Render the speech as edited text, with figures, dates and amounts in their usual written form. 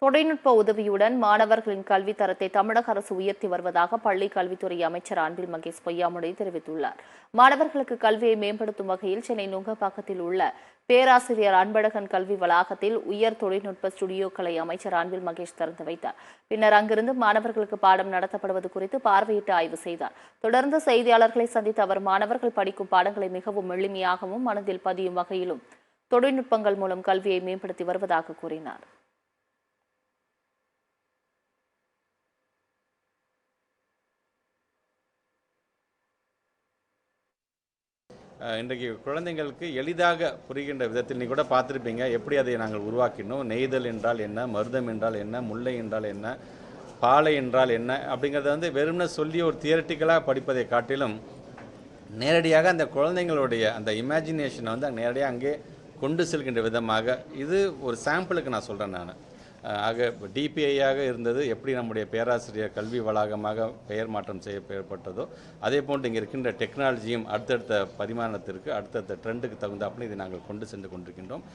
தொழில்நுட்ப உதவியுடன் மாணவர்களின் கல்வித் தரத்தை தமிழக அரசு உயர்த்தி வருவதாக பள்ளிக் கல்வித்துறை அமைச்சர் அன்பில் மகேஷ் பொய்யாமொழி தெரிவித்துள்ளார். மாணவர்களுக்கு கல்வியை மேம்படுத்தும் வகையில் சென்னை நுங்கம்பாக்கத்தில் உள்ள பேராசிரியர் அன்பழகன் கல்வி வளாகத்தில் உயர் தொழில்நுட்ப ஸ்டுடியோக்களை அமைச்சர் அன்பில் மகேஷ் திறந்து வைத்தார். பின்னர் அங்கிருந்து மாணவர்களுக்கு பாடம் நடத்தப்படுவது குறித்து பார்வையிட்டு ஆய்வு செய்தார். தொடர்ந்து செய்தியாளர்களை சந்தித்த அவர் மாணவர்கள் படிக்கும் பாடங்களை மிகவும் எளிமையாகவும் மனதில் பதியும் வகையிலும் தொழில்நுட்பங்கள் மூலம் கல்வியை மேம்படுத்தி வருவதாக கூறினார். இன்றைக்கு குழந்தைங்களுக்கு எளிதாக புரிகின்ற விதத்தில் நீ கூட பார்த்துருப்பீங்க எப்படி அதை நாங்கள் உருவாக்கினோம். நெய்தல் என்றால் என்ன, மருதம் என்றால் என்ன, முல்லை என்றால் என்ன, பாலை என்றால் என்ன அப்படிங்கிறத வெறும்னு சொல்லி ஒரு தியரட்டிக்கலாக படிப்பதை காட்டிலும் நேரடியாக அந்த குழந்தைங்களுடைய அந்த இமேஜினேஷனை நேரடியாக அங்கே கொண்டு செல்கின்ற விதமாக இது ஒரு சாம்பிளுக்கு நான் சொல்கிறேன். நான் ஆக டிபிஐயாக இருந்தது எப்படி நம்முடைய பேராசிரியர் கல்வி வளாகமாக பெயர் மாற்றம் செய்யப்பட்டதோ அதே போன்று இங்கே இருக்கின்ற டெக்னாலஜியும் அடுத்தடுத்த பரிமாணத்திற்கு அடுத்தடுத்த ட்ரெண்டுக்கு தகுந்தாப்புல இதை நாங்கள் கொண்டு சென்று கொண்டிருக்கின்றோம்.